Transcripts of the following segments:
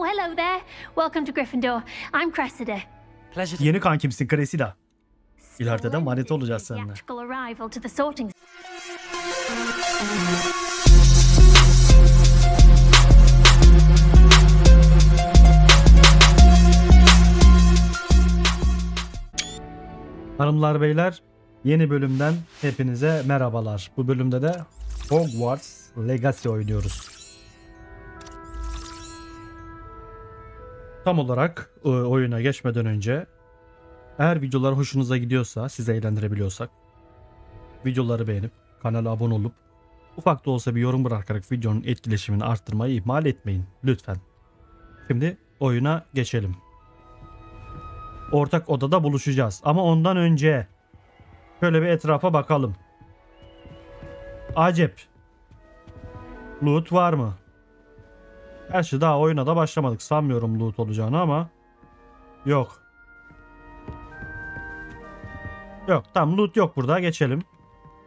Oh, hello there. Welcome to Gryffindor. I'm Cressida. Pleasure. Yeni kankimsin Cressida. İleride de manita olacağız seninle. Theatrical arrival to the sorting. Hanımlar beyler, yeni bölümden hepinize merhabalar. Bu bölümde de Hogwarts Legacy oynuyoruz. Tam olarak oyuna geçmeden önce, eğer videolar hoşunuza gidiyorsa, sizi eğlendirebiliyorsak, videoları beğenip kanala abone olup ufak da olsa bir yorum bırakarak videonun etkileşimini arttırmayı ihmal etmeyin lütfen. Şimdi oyuna geçelim. Ortak odada buluşacağız. Ama ondan önce şöyle bir etrafa bakalım. Acep. Loot var mı? Gerçi daha oyuna da başlamadık. Sanmıyorum loot olacağını ama. Yok. Yok, tamam, loot yok burada. Geçelim.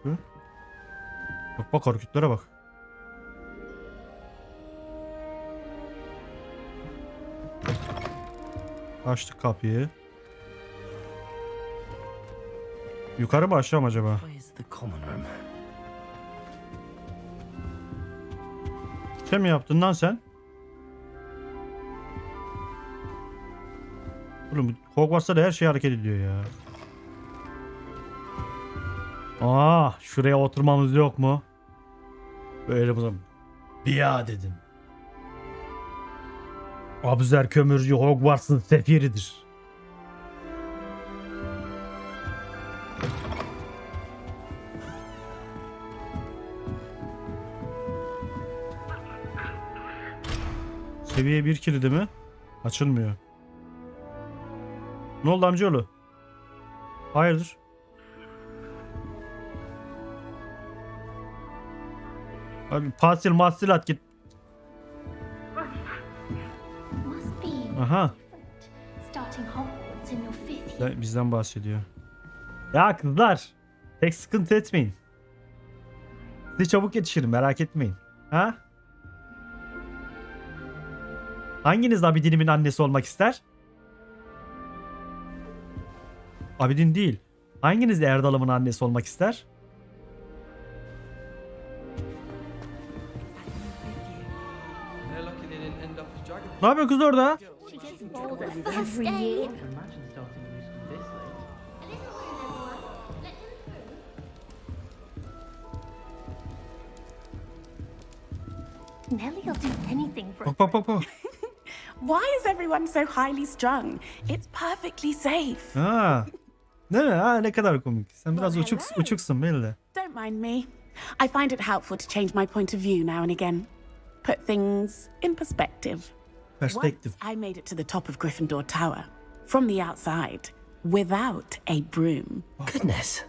Hı? Bak hareketlere bak. Açtık kapıyı. Yukarı mı aşağı mı acaba? Şey mi yaptın lan sen? Oğlum Hogwarts'ta da her şey hareket ediyor ya. Şuraya oturmamız yok mu? Böyle bunu biya dedim. Abuzer kömürcü Hogwarts'ın sefiridir. Seviye 1 kilidi mi? Açılmıyor. Ne oldu amcaoğlu? Hayırdır? Abi pastil at git. Aha. Bizden bahsediyor. Ya kızlar, pek sıkıntı etmeyin. Size çabuk yetişirim, merak etmeyin. Ha? Hanginiz Abidin'imin annesi olmak ister? Abidin değil. Hanginiz Erdal'ımın annesi olmak ister? Ne yapıyor kız orada? Nelly'll do anything for Bak. Why is everyone so highly strung? It's perfectly safe. Ha. Değil mi? Ha, ne kadar komik. Sen biraz Well, uçuksun belli. Don't mind me. I find it helpful to change my point of view now and again. Put things in perspective. Perspektif. Once I made it to the top of Gryffindor Tower from the outside without a broom. Goodness.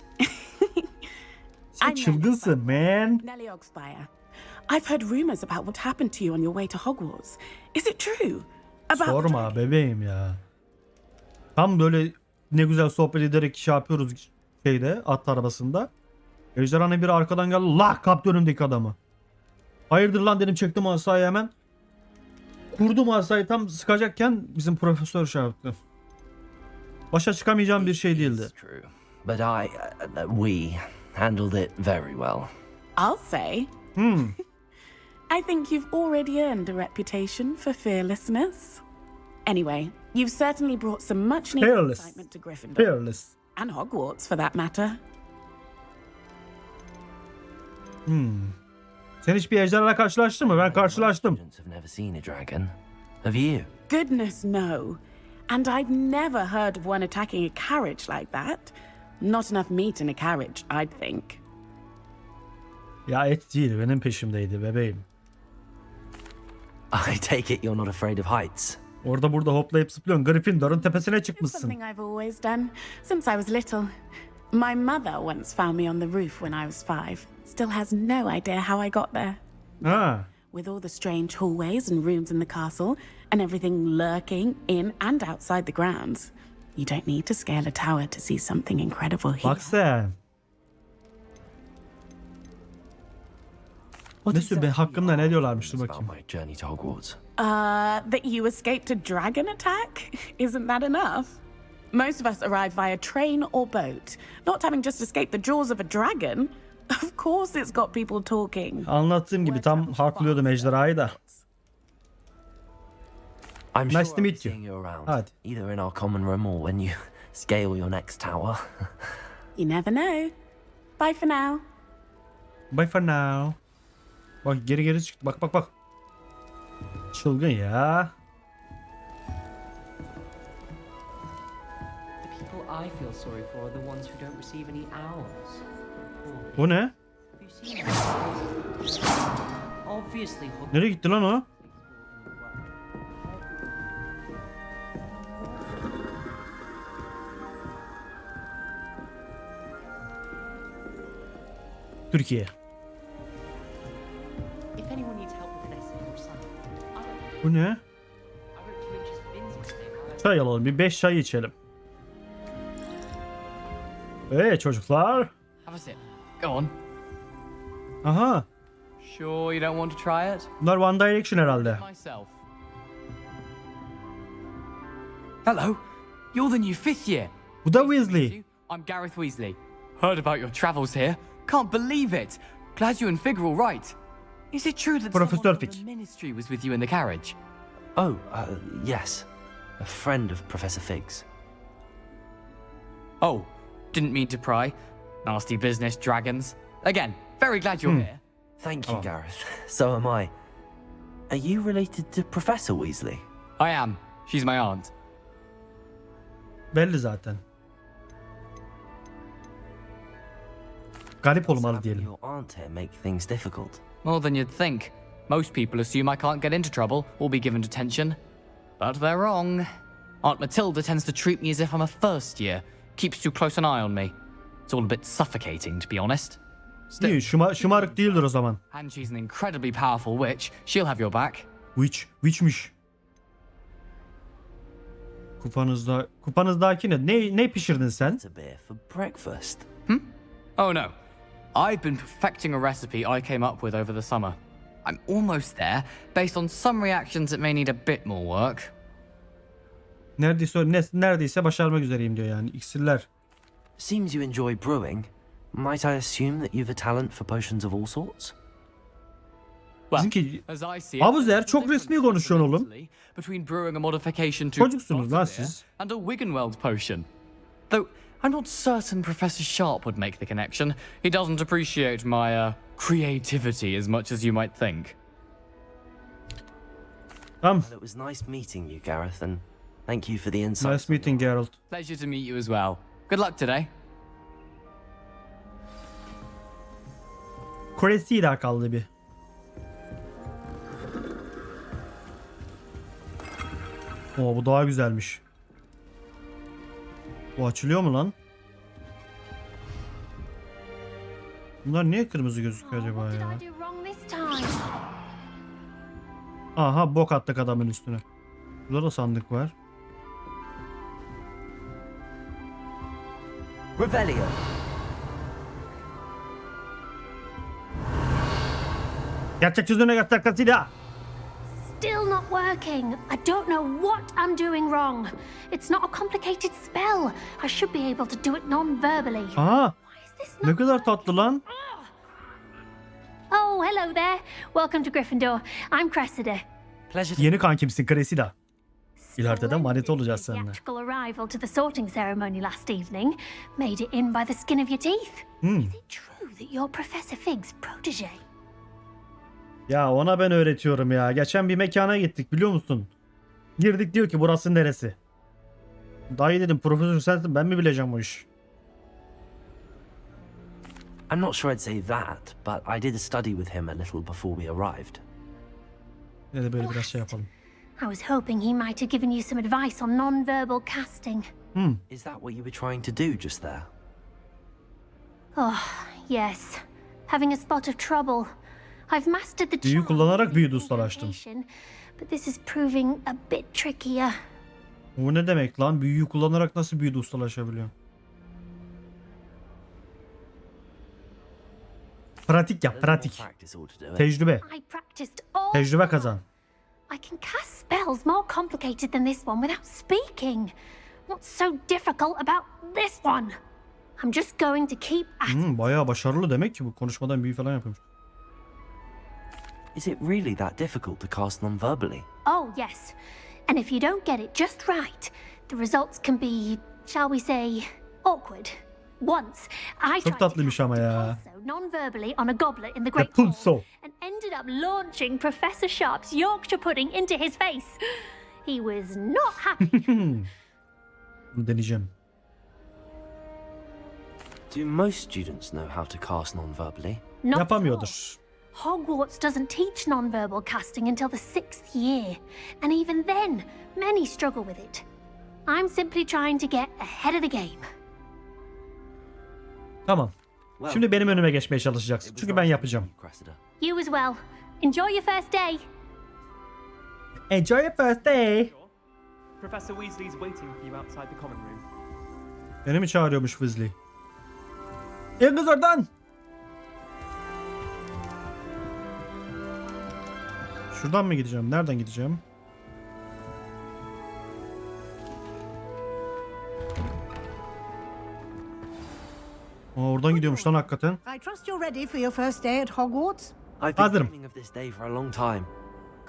Sen çılgınsın man. Nelly Oxfire. I've heard rumors about what happened to you on your way to Hogwarts. Is it true? Sorma bebeğim ya. Tam böyle ne güzel sohbet ederek şey yapıyoruz şeyde, at arabasında. Ejderhanın biri arkadan geldi. Lah kaptı önümdeki adamı. Hayırdır lan dedim, çektim asayı hemen. Kurdum asayı tam sıkacakken bizim profesör şey yaptı. Başa çıkamayacağım bir şey değildi. But we handled it very well. I'll say. I think you've already earned a reputation for fearlessness. Anyway, you've certainly brought some much needed excitement to Gryffindor. Fearless. And Hogwarts for that matter. Sen hiç bir ejderha karşılaştın mı? Ben karşılaştım. Have never seen a dragon. Have you? Goodness no. And I've never heard of one attacking a carriage like that. Not enough meat in a carriage, I'd think. Ya et değil, benim peşimdeydi bebeğim. I take it you're not afraid of heights. Orada burada hoplayıp zıplıyorsun. Gryffindor'un tepesine It's çıkmışsın. something I've always done since I was little. My mother once found me on the roof when I was 5. Still has no idea how I got there. Ha. With all the strange hallways and rooms in the castle, and everything lurking in and outside the grounds, you don't need to scale a tower to see something incredible here. Bak sen. Ne söyle hakkımda ne diyorlarmış dur bakayım. My journey to Hogwarts. That you escaped a dragon attack? Isn't that enough? Most of us arrive via train or boat. Not having just escaped the jaws of a dragon. Of course it's got people talking. Anlattığım gibi tam haklıyordum ejderhayı da. I'm Nice sure to I'll meet be seeing you. you around, Hadi. either in our common room or when you scale your next tower. You never know. Bye for now. Bye for now. Bak geri çıktı. Bak. Çılgın ya. The people I feel sorry for are the ones who don't receive any owls. Bu ne? Have you seen them? Obviously, Hogwarts. Nereye gitti lan o? Türkiye. If anyone needs help with an essay or something, Bu ne? I wrote 2 inches of bins yesterday. However, Çay alalım. Bir 5 çay içelim. Çocuklar. Have a sip. Go on. Aha. Sure you don't want to try it? Bunlar One Direction herhalde. Myself. Hello. You're the new 5th year. Bu da Nice to meet Weasley. you. I'm Gareth Weasley. Heard about your travels here. Can't believe it. Glad you and Fig are all right. Is it true that Professor someone from Fig. the ministry was with you in the carriage? Oh, yes. A friend of Professor Fig's. Oh, didn't mean to pry. Nasty business, dragons. Again, very glad you're here. Thank you, Oh. Gareth. So am I. Are you related to Professor Weasley? I am. She's my aunt. Belli zaten. Garip Does olmalı having diyelim. your aunt here make things difficult? More than you'd think. Most people assume I can't get into trouble or be given detention. But they're wrong. Aunt Matilda tends to treat me as if I'm a first year. Keeps too close an eye on me. It's all a bit suffocating, to be honest. Still, İyi, şımarık değildir o zaman. and she's an incredibly powerful witch. She'll have your back. Witch'miş. Kupanızdaki ne? Ne pişirdin sen? It's a beer for breakfast. Oh no. I've been perfecting a recipe I came up with over the summer. I'm almost there, based on some reactions that may need a bit more work. Neredeyse başarmak üzereyim diyor yani. İksirler. Seems you enjoy brewing. Might I assume that you've a talent for potions of all sorts? Well, Bizimki as I see it, Abuzer there's a çok resmi difference konuşuyorsun oğlum. fundamentally between brewing a modification to Çocuksunuz lan Bartender siz. and a Wiggenweld potion. Though I'm not certain Professor Sharp would make the connection. He doesn't appreciate my creativity as much as you might think. Tamam. Well, it was nice meeting you, Gareth, and thank you for the insight. Nice meeting Geralt. Pleasure to meet you as well. Good luck today. Cressida kaldı bir. Oo, bu daha güzelmiş. Bu açılıyor mu lan? Bunlar niye kırmızı gözüküyor acaba What did ya? I do wrong this time? Aha, bok attık adamın üstüne. Burada da sandık var. Revelio. Gerçek yüzüne göster Cressida. Still not working. I don't know what I'm doing wrong. It's not a complicated spell. I should be able to do it non-verbally. Aha, Why is this ne not kadar tatlı lan. Oh, hello there. Welcome to Gryffindor. I'm Cressida. Pleasure to Yeni kankimsin Cressida. İleride de manita olacağız Splendid seninle. theatrical arrival to the sorting ceremony last evening. Made it in by the skin of your teeth. Is it true that you're Professor Fig's protege? Ya ona ben öğretiyorum ya. Geçen bir mekana gittik biliyor musun? Girdik diyor ki burası neresi? Dayı dedim profesör sensin ben mi bileceğim bu iş? I'm not sure I'd say that, but I did study with him a little before we arrived. Ne de böyle biraz şey yapalım. I was hoping he might have given you some advice on non-verbal casting. Is that what you were trying to do just there? Oh, yes. Having a spot of trouble. I've mastered the Büyü charm kullanarak using büyü ustalaştım. incantation, but this is proving a bit trickier. Bu ne demek lan? Büyüyü kullanarak nasıl büyüde ustalaşabiliyor? Pratik yap, A little more pratik. practice ought to do it. Tecrübe. I practiced all Tecrübe summer. kazan. I can cast spells more complicated than this one without speaking. What's so difficult about this one? I'm just going to keep at it. Bayağı başarılı demek ki bu. Konuşmadan büyü falan yapıyormuş. Is it really that difficult to cast non-verbally? Oh, yes. And if you don't get it just right, the results can be, shall we say, awkward. Once, I tried to tatlıymış cast ama ya. Pulso non-verbally on a goblet in the Great Hall Pulso. and ended up launching Professor Sharp's Yorkshire pudding into his face. He was not happy. Bunu deneyeceğim. Do most students know how to cast non-verbally? Not at all. Yapamıyordur. Hogwarts doesn't teach non-verbal casting until the 6th year, and even then, many struggle with it. I'm simply trying to get ahead of the game. Tamam. Well, Şimdi benim önüme geçmeye çalışacaksın. it was Çünkü ben nice yapacağım. meeting you, Cressida. You as well. Enjoy your first day. Enjoy your first day. Professor Weasley's waiting for you outside the common room. Beni mi çağırıyormuş Weasley? İn kız oradan. Şuradan mı gideceğim? Nereden gideceğim? Oradan gidiyormuş lan hakikaten. I trust you're ready for your first day at Hogwarts? I've been Hazırım. dreaming of this day for a long time.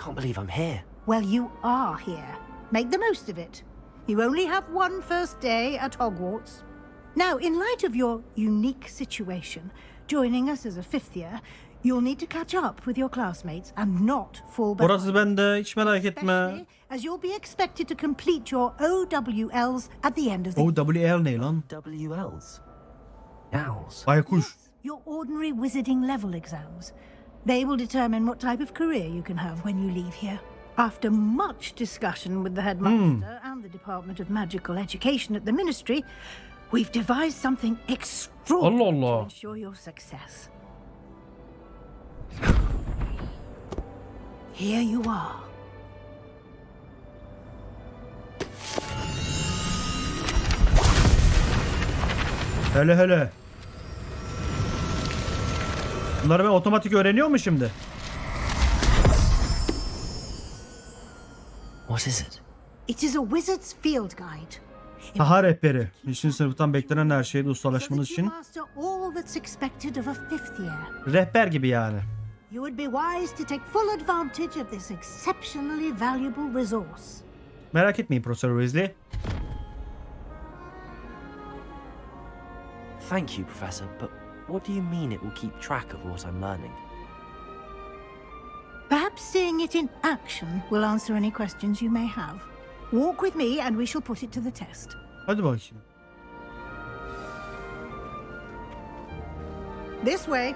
Can't believe I'm here. Well, you are here. Make the most of it. You only have one first day at Hogwarts. Now, in light of your unique situation, joining us as a fifth year, you'll need to catch up with your classmates and not fall behind. Orası bende, hiç merak etme. Especially as you'll be expected to complete your OWLs at the end of the OWL ne lan? WLs. Owls. Baykuş. your ordinary wizarding level exams. They will determine what type of career you can have when you leave here. After much discussion with the headmaster and the Department of Magical Education at the Ministry, we've devised something extraordinary Allah Allah. to ensure your success. Here you are. Hele hele. Bunları ben otomatik öğreniyor mu şimdi? What is it? It is a wizard's field guide. Saha rehberi. 5. sınıftan beklenen her şeyde So ustalaşmanız that you için master all that's expected of a fifth year. rehber gibi yani. You would be wise to take full advantage of this exceptionally valuable resource. Merak etmeyin Profesör Weasley. Thank you, Professor, but what do you mean it will keep track of what I'm learning? Perhaps seeing it in action will answer any questions you may have. Walk with me and we shall put it to the test. Hadi bakayım. This way.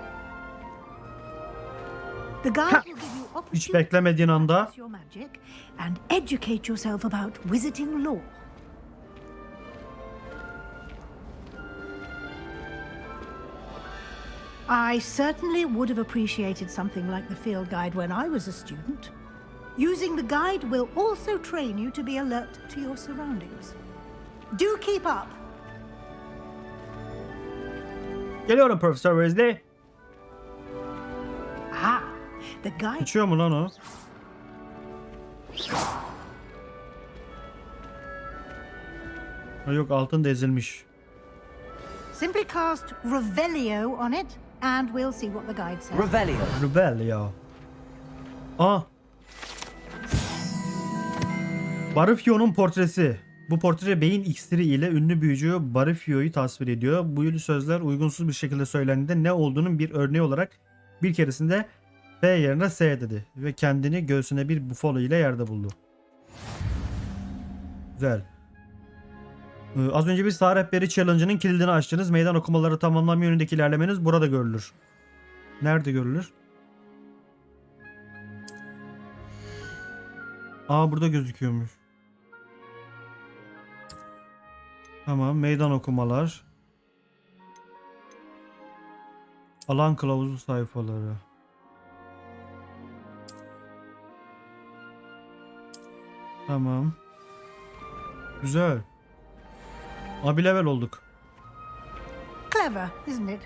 The guide will give you Hiç opportunity beklemediğin to anda practice your magic and educate yourself about wizarding lore. I certainly would have appreciated something like the field guide when I was a student. Using the guide will also train you to be alert to your surroundings. Do keep up. geliyorum Profesör Weasley. Ah, the guide. Uçuyor mu lan o? Ha, yok altın da ezilmiş. Simply cast Revelio on it, and we'll see what the guide says. Revelio. Rebel ya. Aa. Barufio'nun portresi. Bu portre beyin iksiri ile ünlü büyücü Barufio'yu tasvir ediyor. Bu sözler uygunsuz bir şekilde söylendiğinde ne olduğunun bir örneği olarak bir keresinde F yerine S dedi. Ve kendini göğsüne bir bufalo ile yerde buldu. Güzel. Az önce bir saha rehberi challenge'ının kilidini açtınız. Meydan okumaları tamamlama yönündeki ilerlemeniz burada görülür. Nerede görülür? Aa burada gözüküyormuş. Tamam, meydan okumalar. Alan kılavuzu sayfaları. Tamam. Güzel. Abi level olduk. Clever, isn't it?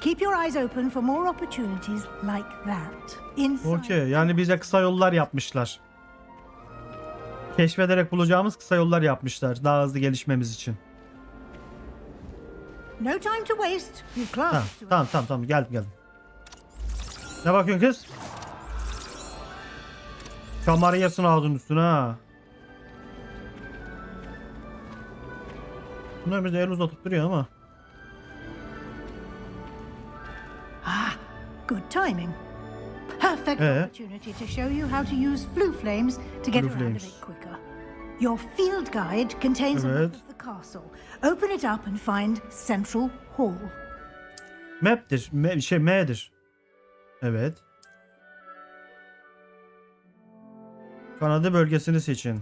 Keep your eyes open for more opportunities like that. Okey, yani bize kısa yollar yapmışlar. Keşfederek bulacağımız kısa yollar yapmışlar daha hızlı gelişmemiz için. No time to waste. You class. Tamam geldim. Ne bakıyorsun kız? Kamarı yesin ağzının üstüne ha. Bunlar bize el uzatıp duruyor ama. Good timing. Perfect opportunity to show you how to use flue flames to get around a bit quicker. Your field guide contains a map of the castle. Open it up and find Central Hall. Map'tir. M'dir. Evet. Kanada bölgesini seçin.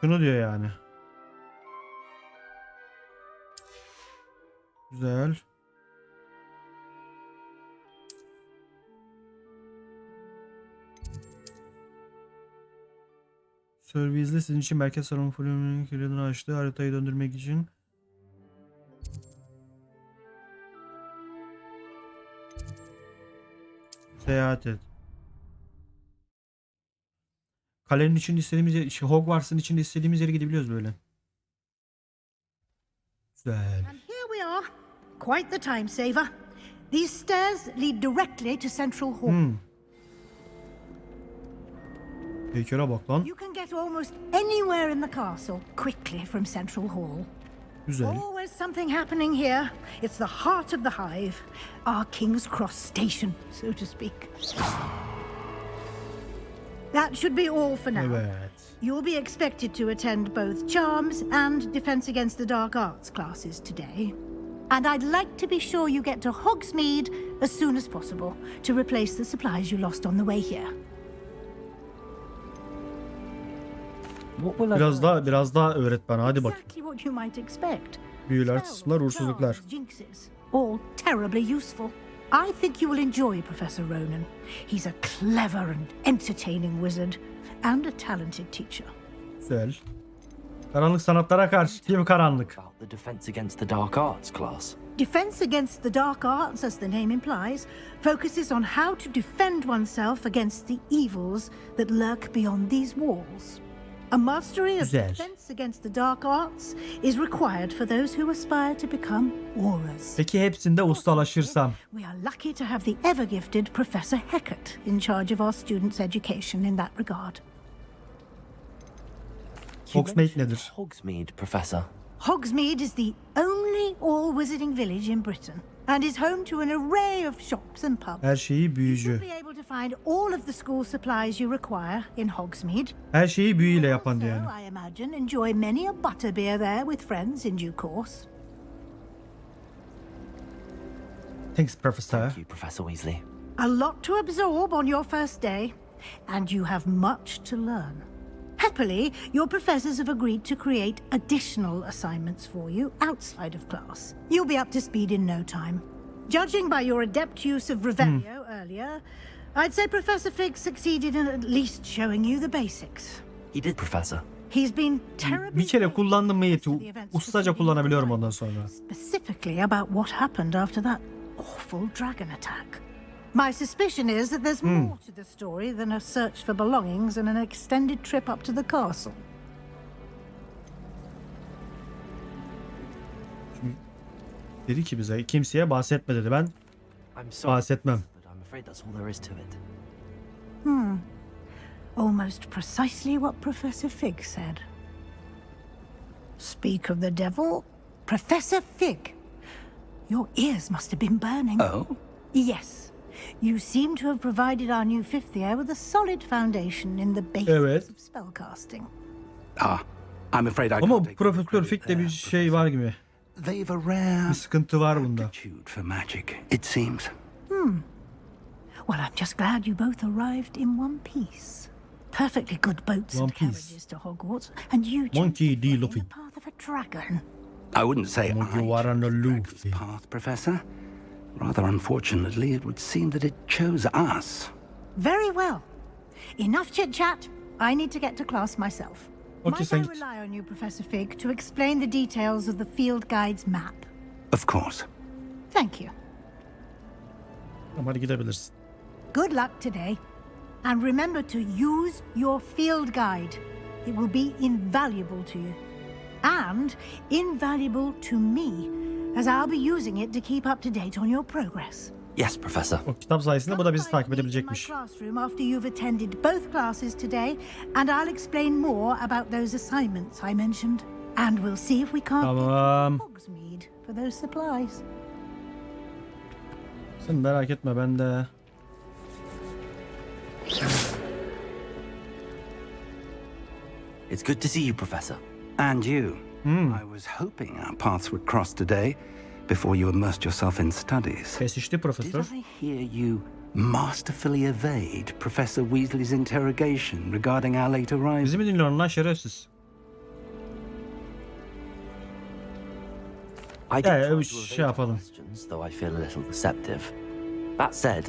Şunu diyor yani. Güzel. Servizle sizin için merkez salonu fulünün kilidini açtı. Haritayı döndürmek için. Seyahat et. Kalenin içinde istediğimiz yer, Hogwarts'ın içinde istediğimiz yere gidebiliyoruz böyle. Güzel. And here we are. Quite the time saver. These stairs lead directly to Central Hall. Heykele bak lan. You can get almost anywhere in the castle quickly from Central Hall. Güzel. Always something happening here. It's the heart of the hive. Our King's Cross station, so to speak. That should be all for now. Evet. You'll be expected to attend both Charms and Defense Against the Dark Arts classes today. And I'd like to be sure you get to Hogsmeade as soon as possible to replace the supplies you lost on the way here. Biraz daha öğret bana, hadi bakayım. Exactly what you might expect. Büyüler, tılsımlar, uğursuzluklar. Charms, jinxes, all terribly useful. I think you will enjoy Professor Ronan. He's a clever and entertaining wizard and a talented teacher. Güzel. Karanlık sanatlara karşı kim karanlık? About the Defense Against the Dark Arts class. Defense Against the Dark Arts, as the name implies, focuses on how to defend oneself against the evils that lurk beyond these walls. A mastery of Güzel. Defense Against the Dark Arts is required for those who aspire to become aurors. Peki hepsinde ustalaşırsam? We are lucky to have the ever-gifted Professor Hecat in charge of our students' education in that regard. Hogsmeade nedir? Hogsmeade, Professor. Hogsmeade is the only all-wizarding village in Britain and is home to an array of shops and pubs. Her şeyi You'll büyücü. be able to find all of the school supplies you require in Hogsmeade. Her şeyi büyüyle yapan diyor yani. So, I imagine, enjoy many a butterbeer there with friends in due course. Thanks, Professor. Thank you, Professor Weasley. A lot to absorb on your first day, and you have much to learn. Happily, your professors have agreed to create additional assignments for you outside of class. You'll be up to speed in no time. Judging by your adept use of Revelio earlier, I'd say Professor Fig succeeded in at least showing you the basics. He did, Professor. He's been terribly Bir kere kullandım mı yeti. faithful to the events Ustaca preceding kullanabiliyorum the ondan night, sonra. specifically about what happened after that awful dragon attack. My suspicion is that there's more to the story than a search for belongings and an extended trip up to the castle. Dedi ki bize kimseye bahsetme dedi. Ben I'm sorry, bahsetmem. but I'm afraid that's all there is to it. Almost precisely what Professor Fig said. Speak of the devil, Professor Fig. Your ears must have been burning. Oh? Yes. You seem to have provided our new fifth year with a solid foundation in the basics Evet. of spellcasting. I'm afraid I Ama can't take all the Profesör credit Fik'te there, bir şey var gibi. They've a rare Bir sıkıntı var bunda. aptitude for magic, it seems. Well, I'm just glad you both arrived in one piece. Perfectly good boats One and piece. carriages to Hogwarts, and you Monkey chose D. to follow Luffy. the path of a dragon. I wouldn't say Monkey I war on the chose the loose. dragon's path, Professor. Rather unfortunately, it would seem that it chose us. Very well. Enough chit-chat. I need to get to class myself. Okay, Might I sen git. rely on you, Professor Fig, to explain the details of the field guide's map? Of course. Thank you. Tamam, hadi gidebilirsin. Good luck today. And remember to use your field guide. It will be invaluable to you. And invaluable to me, as I'll be using it to keep up to date on your progress. Yes, Professor. O kitap sayesinde bu da bizi takip My edebilecekmiş. classroom after you've attended both classes today, and I'll explain more about those assignments I mentioned. And we'll see if we can't Tamam. get you to Hogsmeade for those supplies. Sen merak etme, ben de. It's good to see you, Professor. And you. I was hoping our paths would cross today before you immersed yourself in studies. Kesişti Did profesör. I hear you masterfully evade Professor Weasley's interrogation regarding our late arrival? Bizi mi dinliyorsun lan şerefsiz? I did Yeah, try to şey evade yapalım. questions, though I feel a little deceptive. That said,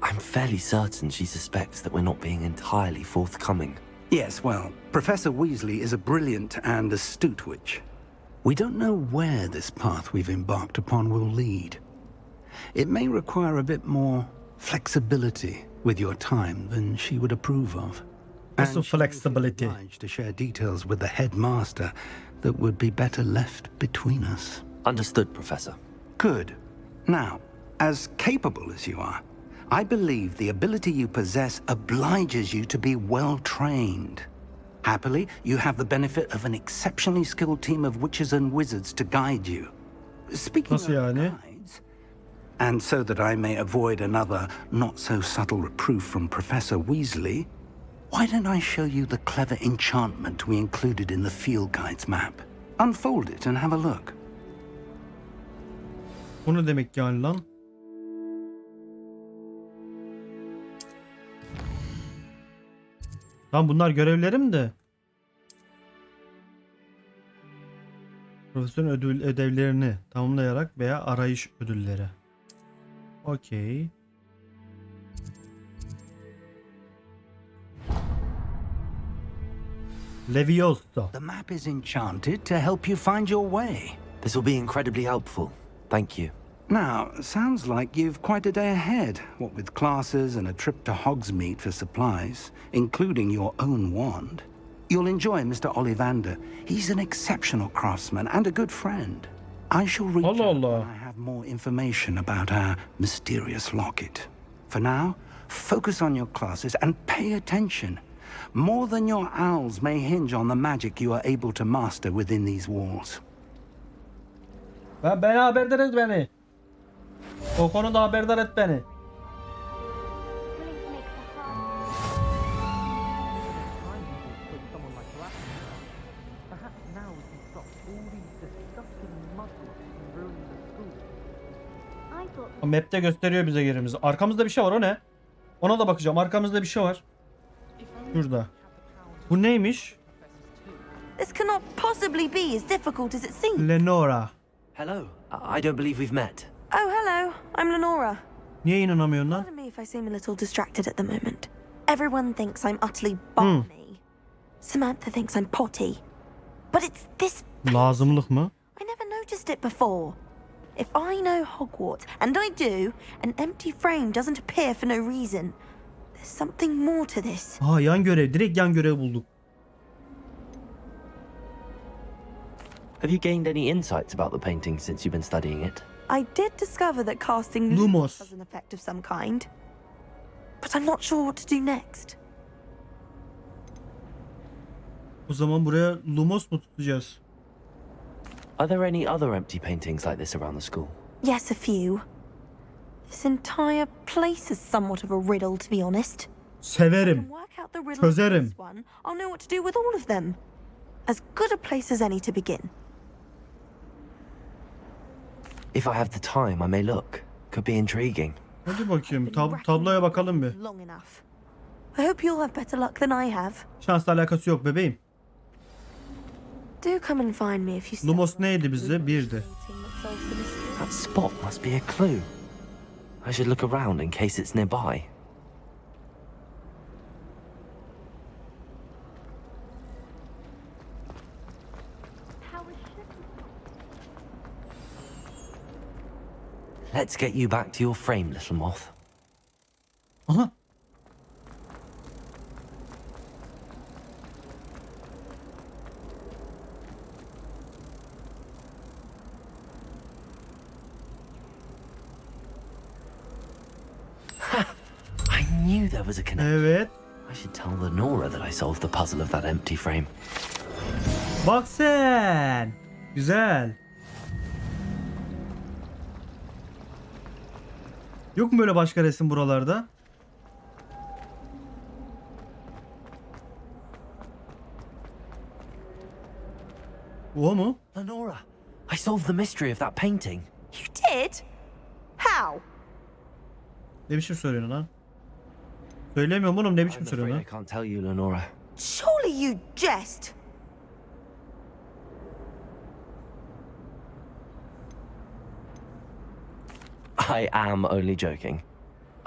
I'm fairly certain she suspects that we're not being entirely forthcoming. Yes, well, Professor Weasley is a brilliant and astute witch. We don't know where this path we've embarked upon will lead. It may require a bit more flexibility with your time than she would approve of. Nasıl And she may feel flexibility? obliged to share details with the headmaster that would be better left between us. Understood, Professor. Good. Now, as capable as you are, I believe the ability you possess obliges you to be well trained. Happily, you have the benefit of an exceptionally skilled team of witches and wizards to guide you. Speaking Nasıl of yani? guides, and so that I may avoid another not-so-subtle reproof from Professor Weasley, why don't I show you the clever enchantment we included in the field guide's map? Unfold it and have a look. Bu ne demek yani lan? Lan bunlar görevlerim de. Profesörün ödevlerini tamamlayarak veya arayış ödülleri. Okey. Levioso. The map is enchanted to help you find your way. This will be incredibly helpful. Thank you. Now, sounds like you've quite a day ahead, what with classes and a trip to Hogsmeade for supplies, including your own wand. You'll enjoy Mr. Ollivander. He's an exceptional craftsman and a good friend. I shall reach Allah out Allah. when I have more information about our mysterious locket. For now, focus on your classes and pay attention. More than your owls may hinge on the magic you are able to master within these walls. Beni haberdar et beni. O konuda haberdar et beni. Perhaps now we can stop all these disgusting muggles from ruining the school. Map'te gösteriyor bize yerimizi. Arkamızda bir şey var, o ne? Ona da bakacağım. Arkamızda bir şey var. Şurada. Bu neymiş? This cannot possibly be as difficult as it seems. Lenora. Hello. I don't believe we've met. Oh, hello. I'm Lenora. Niye inanamıyorsun lan? Pardon me if I seem a little distracted at the moment. Everyone thinks I'm utterly balmy. Samantha thinks I'm potty. But it's this Lazımlık mı? I never noticed it before. If I know Hogwarts, and I do, an empty frame doesn't appear for no reason. There's something more to this. Aa, yan görev. Direkt yan görev bulduk. Have you gained any insights about the painting since you've been studying it? I did discover that casting Lumos has an effect of some kind. But I'm not sure what to do next. O zaman buraya Lumos mu tutacağız? Are there any other empty paintings like this around the school? Yes, a few. This entire place is somewhat of a riddle, to be honest. Severim. Work out the riddle Çözerim. of this one. I'll know what to do with all of them. As good a place as any to begin. If I have the time, I may look. Could be intriguing. Hadi bakayım. Tabloya bakalım bir. Long enough. I hope you'll have better luck than I have. Şansla alakası yok bebeğim. Do come and find me if you Lumos neydi bize? Birdi. That spot must be a clue. I should look around in case it's nearby. Let's get you back to your frame, little moth. Aha. I knew there was a connection. Evet. I should tell Lenora that I solved the puzzle of that empty frame. Bak sen. Güzel. Yok mu böyle başka resim buralarda? O mu? Lenora, I solved the mystery of that painting. You did? How? Ne biçim söylüyorsun lan? Söylemiyorum oğlum, ne I'm biçim afraid söylüyorsun I lan? can't tell you, Lenora. Surely you jest. I am only joking.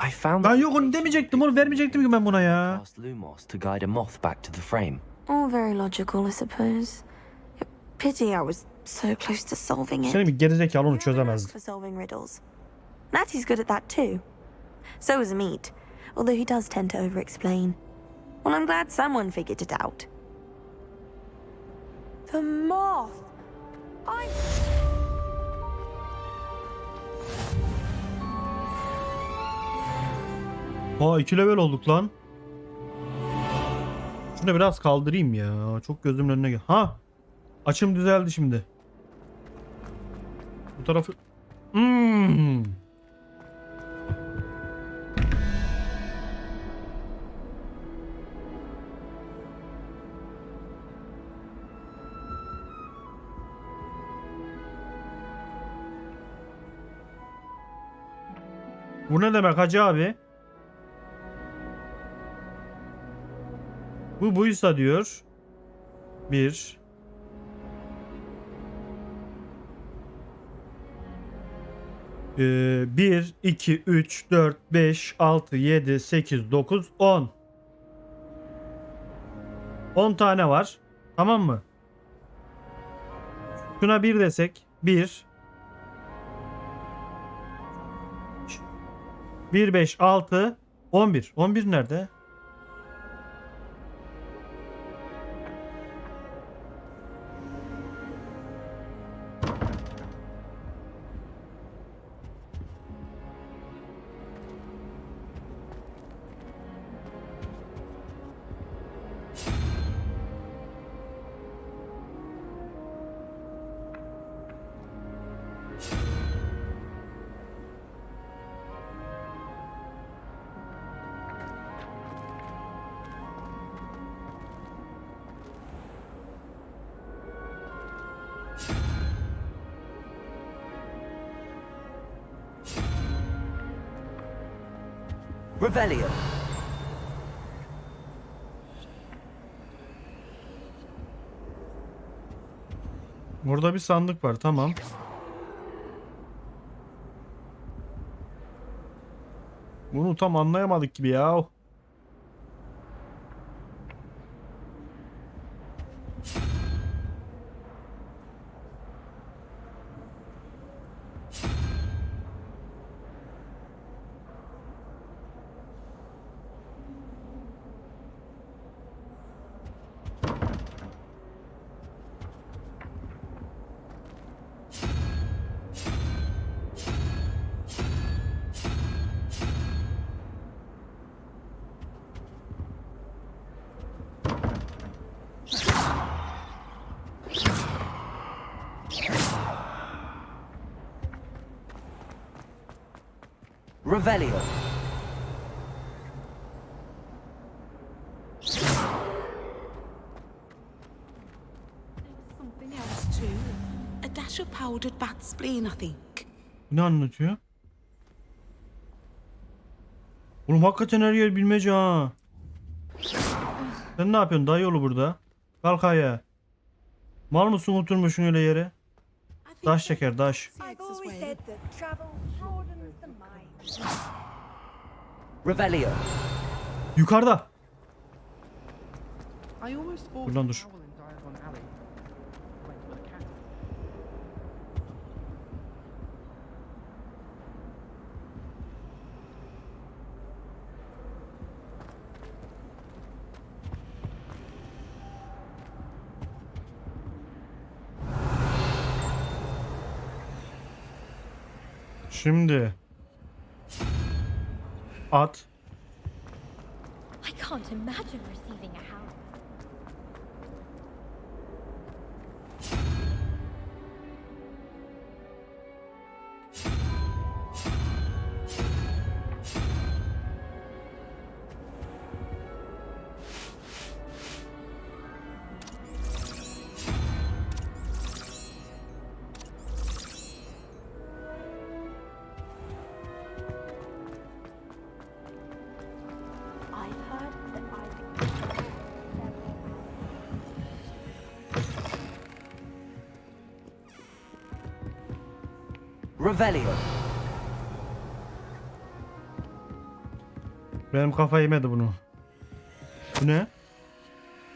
I found Ben yok onu demeyecektim, onu vermeyecektim ki ben buna ya. past Lumos to guide a moth back to the frame. All very logical, I suppose. Pity I was so close to solving it. Senin bir gerizekalı onu We have a knack çözemezdi. for solving riddles. Natty's good at that too. So is Meat, although he does tend to over-explain. Well, I'm glad someone figured it out. The moth! I... Aa 2 level olduk lan. Şunu biraz kaldırayım ya. Çok gözümün önüne gel. Ha! Açım düzeldi şimdi. Bu tarafı... Bu ne demek hacı abi? Bu buysa diyor. 1 1 2 3 4 5 6 7 8 9 10 10 tane var. Tamam mı? Şuna 1 desek 1 1 5 6 11 11 nerede? Revelio. Burada bir sandık var, tamam. Bunu tam anlayamadık gibi ya. Revelio. Something else too. A dash of powdered bat spleen, I think. Ne anlatıyor? Oğlum hakikaten her yer bilmece ha. Sen ne yapıyorsun dayı oğlu burada? Kalk ayağa. Mal mısın oturmuşsun öyle yere? Daş çeker daş. Revelio. Yukarıda. I almost bought Buradan a dur. towel in Diagon Alley. Went with a cat. Şimdi at. I can't imagine receiving a house. Revelio. Benim kafa yemedi bunu. Bu ne?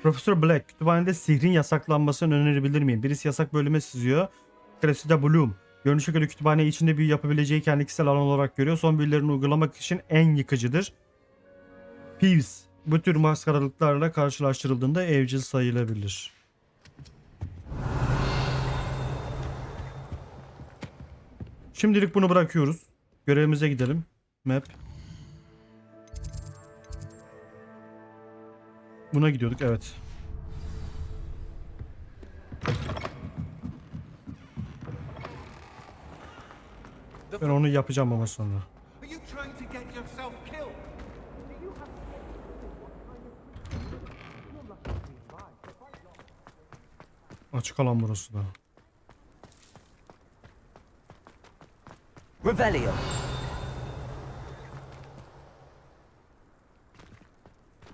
Profesör Black, kütüphanede sihrin yasaklanmasını önerebilir miyim? Birisi yasak bölüme sızıyor. Kresi de Bloom. Görünüşe göre kütüphane içinde büyü yapabileceği kendi kişisel alan olarak görüyor. Son büyülerini uygulamak için en yıkıcıdır. Peeves. Bu tür maskaralıklarla karşılaştırıldığında evcil sayılabilir. Şimdilik bunu bırakıyoruz. Görevimize gidelim. Map. Buna gidiyorduk, evet. Ben onu yapacağım ama sonra. Açık alan burası da. Revelio.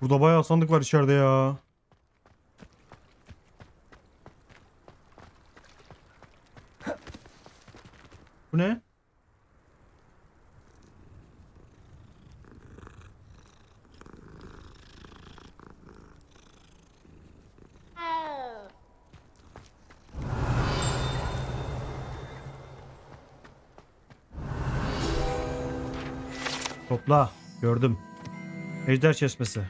Burada bayağı sandık var içeride ya. Bu ne? Topla. Gördüm. Ejder çeşmesi.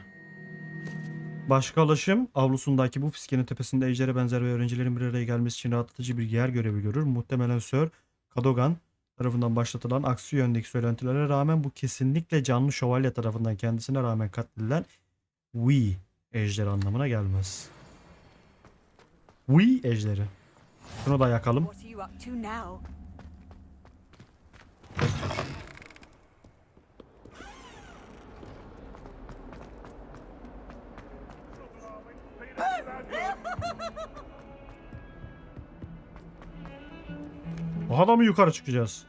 Başka alışım avlusundaki bu fiskenin tepesinde ejdere benzer ve öğrencilerin bir araya gelmesi için rahatlatıcı bir yer görevi görür. Muhtemelen Sir Cadogan tarafından başlatılan aksi yöndeki söylentilere rağmen bu kesinlikle canlı şövalye tarafından kendisine rağmen katledilen We ejderi anlamına gelmez. We ejderi. Şunu da yakalım. Daha da mı yukarı çıkacağız?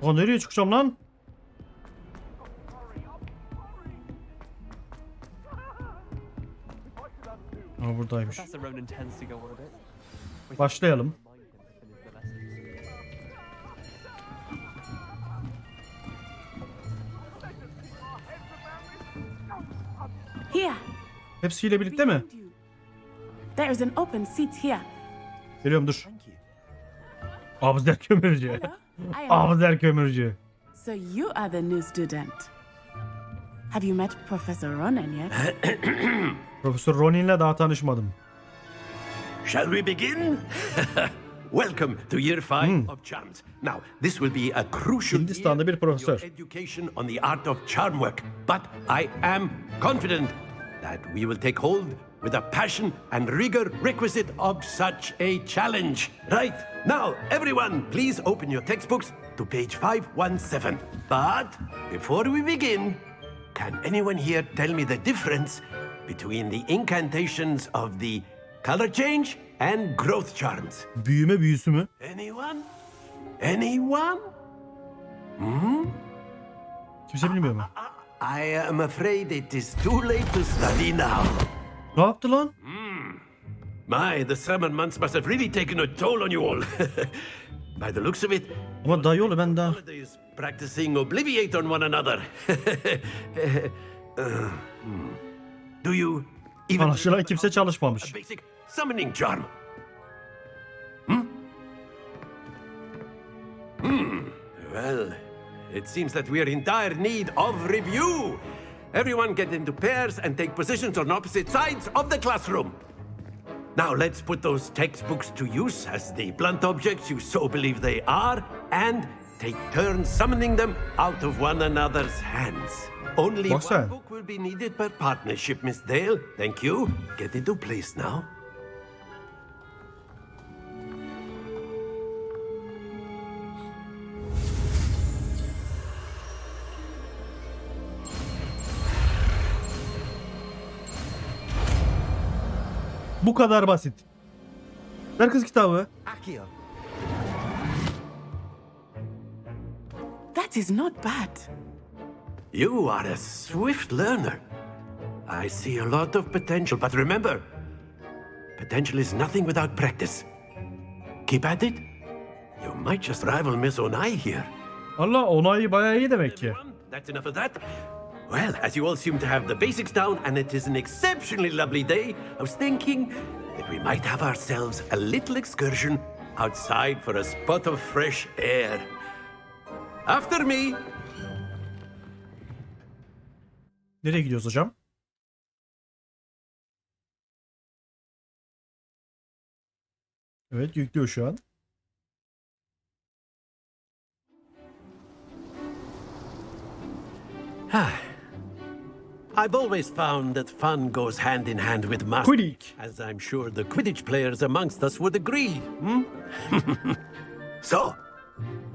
Aa, nereye çıkacağım lan? Aa, buradaymış. Başlayalım. Here. Hepsiyle birlikte mi? There is an open seat here. Geliyorum, dur. Abuzer kömürcü. Abuzer kömürcü. So you are the new student. Have you met Professor Ronan yet? Profesör Ronin'le daha tanışmadım. Shall we begin? Welcome to year 5 of charms. Now, this will be a crucial Hindistan'da bir profesör. your education on the art of charm work. But I am confident that we will take hold with the passion and rigor requisite of such a challenge. Right, now, everyone, please open your textbooks to page 517. But before we begin, can anyone here tell me the difference between the incantations of the color change and growth charms? Büyüme büyüsü mü? Anyone? Anyone? Kimse bilmiyor mu? I am afraid it is too late to study now. Ne yaptı lan? My, the summer months must have really taken a toll on you all. By the looks of it, Ama dayı oğlu ben daha... holidays practicing obliviate on one another. Do you even Anlaşılan kimse çalışmamış. a basic summoning charm? Well, it seems that we are in dire need of review. Everyone get into pairs and take positions on opposite sides of the classroom. Now let's put those textbooks to use as the blunt objects you so believe they are, and take turns summoning them out of one another's hands. Only one book will be needed per partnership, Miss Dale. Thank you. Get into place now. Bu kadar basit. Ver kız kitabı. That is not bad. You are a swift learner. I see a lot of potential, but remember, potential is nothing without practice. Keep at it. You might just rival Miss Onai here. Allah, Onai bayağı iyi demek ki. That's enough of that. Well, as you all seem to have the basics down and it is an exceptionally lovely day, I was thinking that we might have ourselves a little excursion outside for a spot of fresh air. After me. Nereye gidiyoruz hocam? Evet, yüklüyor şu an. I've always found that fun goes hand in hand with mastery. Quidditch. As I'm sure the Quidditch players amongst us would agree. So,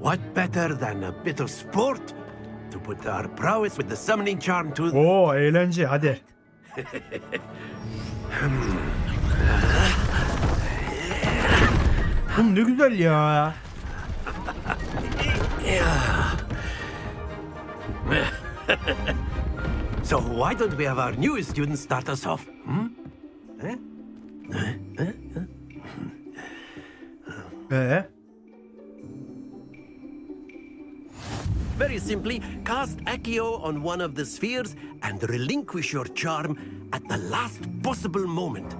what better than a bit of sport to put our prowess with the summoning charm to... Oo, eğlence, hadi. Ne güzel ya. So why don't we have our newest student start us off? Very simply, cast Accio on one of the spheres and relinquish your charm at the last possible moment.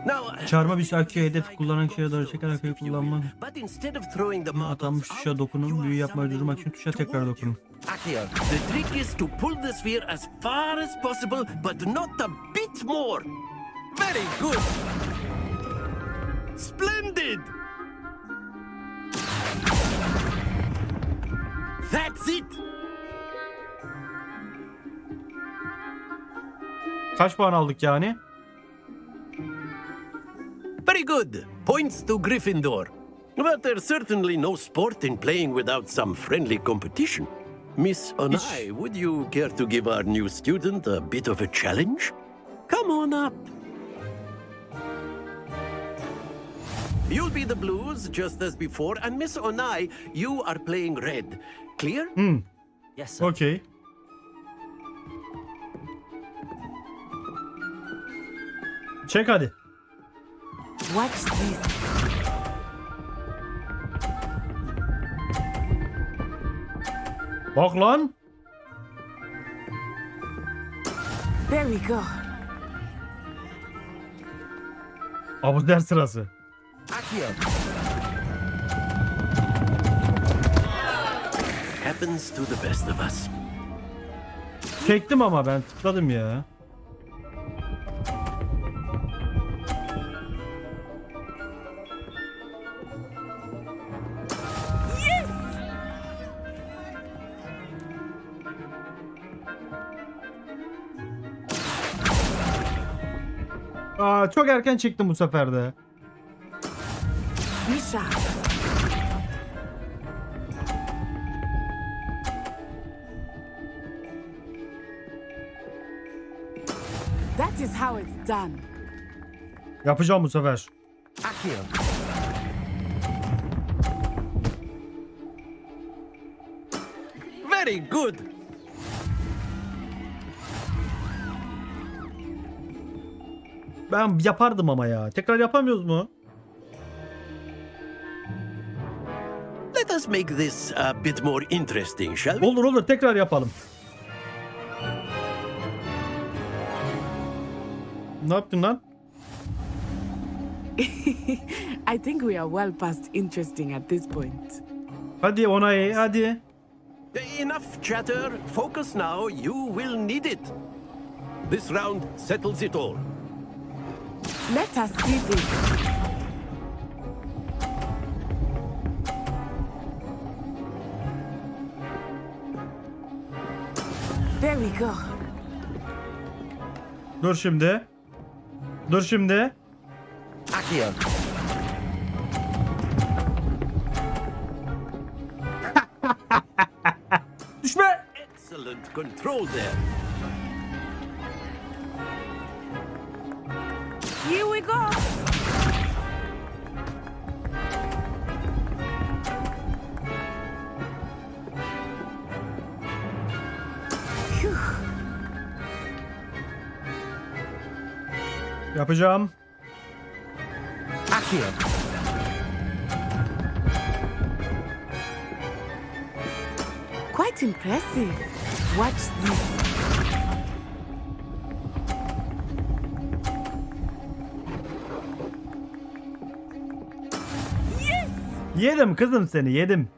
Now, Çarpma bir şarkıya hedef kullanan kişiye doğru çekerek kayıp kullanmak. but instead of throwing the Atanmış tuşa dokunun. Büyü yapmayı durdurmak için tuşa tekrar dokunun. Accio, the trick is to pull the sphere as far as possible, but not a bit more. Very good. Splendid. That's it. Kaç puan aldık yani? Very good. Points to Gryffindor. But there's certainly no sport in playing without some friendly competition. Miss Onai, would you care to give our new student a bit of a challenge? Come on up. You'll be the blues, just as before, and Miss Onai, you are playing red. Clear? Yes, sir. Okay. Çek hadi. Watch this. Bak lan. There we go. Abuzer sırası. Happens to the best of us. Çektim ama ben tıkladım ya. Aa, çok erken çektim bu sefer de. Misha. That is how it's done. Yapacağım bu sefer. Very good. Ben yapardım ama ya. Tekrar yapamıyoruz mu? Let us make this a bit more interesting, shall we? Olur olur, tekrar yapalım. Ne yaptın lan? I think we are well past interesting at this point. Hadi Onay, hadi. Enough chatter. Focus now. You will need it. This round settles it all. Let us see this. There we go. Dur şimdi. Dur şimdi. Accio. Düşme. Excellent control there. Here we go. Yapacağım. Accio. Quite impressive. Watch this. Yedim kızım seni, yedim.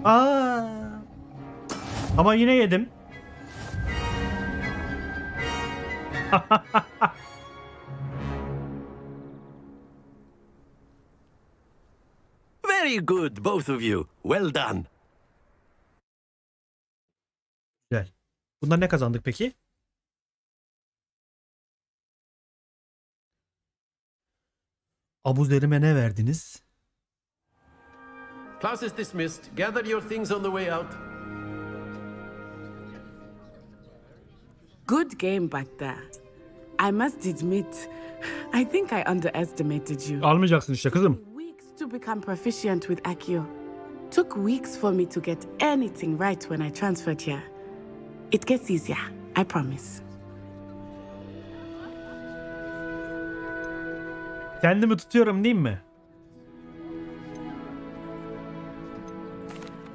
Aa. Ama yine yedim. Very good, both of you. Well done. Güzel. Bundan ne kazandık peki? Abuzer'ime ne verdiniz? Class is dismissed. Gather your things on the way out. Good game back there. I must admit, I think I underestimated you. Almayacaksın işte kızım. Weeks to become proficient with Accio. Took weeks for me to get anything right when I transferred here. It gets easier, I promise. Kendimi tutuyorum değil mi?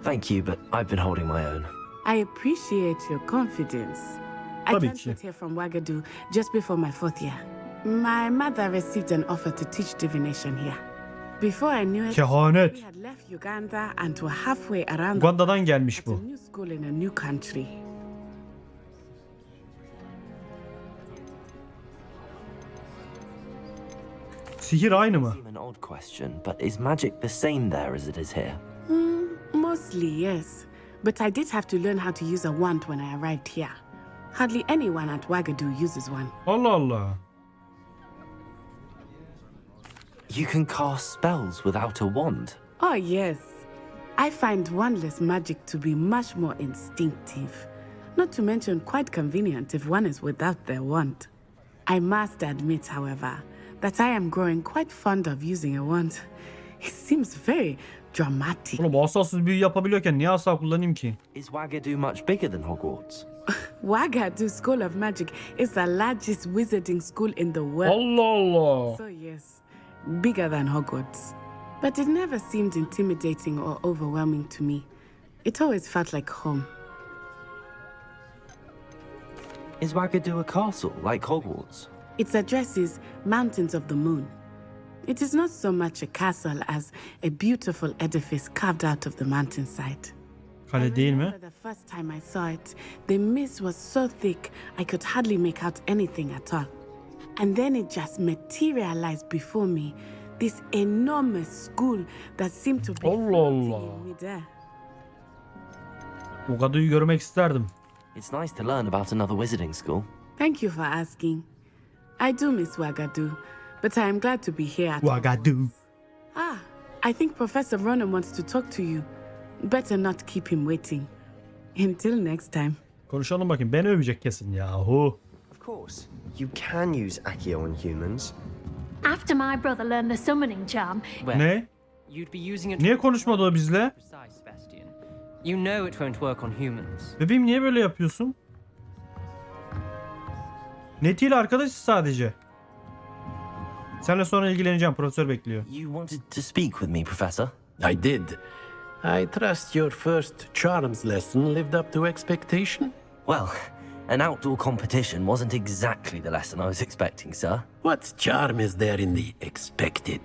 Thank you, but I've been holding my own. I appreciate your confidence. I Tabii transferred ki. here from Ouagadougou just before my 4th year. My mother received an offer to teach divination here. Before I knew it, Kehanet. we had left Uganda and were halfway around Uganda'dan gelmiş at a bu. new school in a new country. Sihir aynı mı? Seem an odd question, but is magic the same there as it is here? Mostly, yes. But I did have to learn how to use a wand when I arrived here. Hardly anyone at Ouagadougou uses one. Allah Allah. You can cast spells without a wand. Oh, yes. I find wandless magic to be much more instinctive. Not to mention quite convenient if one is without their wand. I must admit, however, that I am growing quite fond of using a wand. It seems very dramatic. Oğlum asansız büyü yapabiliyorken niye asa kullanayım ki? Is Ouagadougou much bigger than Hogwarts? Ouagadougou School of Magic is the largest wizarding school in the world. Allah Allah. So yes, bigger than Hogwarts. But it never seemed intimidating or overwhelming to me. It always felt like home. Is Ouagadougou a castle like Hogwarts? Its address is Mountains of the Moon. It is not so much a castle as a beautiful edifice carved out of the mountainside. Kale değil mi? The first time I saw it, the mist was so thick I could hardly make out anything at all. And then it just materialized before me, this enormous school that seemed to be floating in midair. Ouagadougou'yu görmek isterdim. It's nice to learn about another wizarding school. Thank you for asking. I do miss Ouagadougou, but I am glad to be here at Ouagadougou. Ah, I think Professor Ronan wants to talk to you. Better not keep him waiting. Until next time. Konuşalım bakayım. Beni övecek kesin yahu. Of course, you can use Accio on humans. After my brother learned the summoning charm, Ne? You'd be using it Niye konuşmadı o bizle? precise, Sebastian. You know it won't work on humans. Bebeğim niye böyle yapıyorsun? Neti ile arkadaşız sadece. Seninle sonra ilgileneceğim. Profesör bekliyor. You wanted to speak with me, Professor? I did. I trust your first charms lesson lived up to expectation? Well, an outdoor competition wasn't exactly the lesson I was expecting, sir. What charm is there in the expected?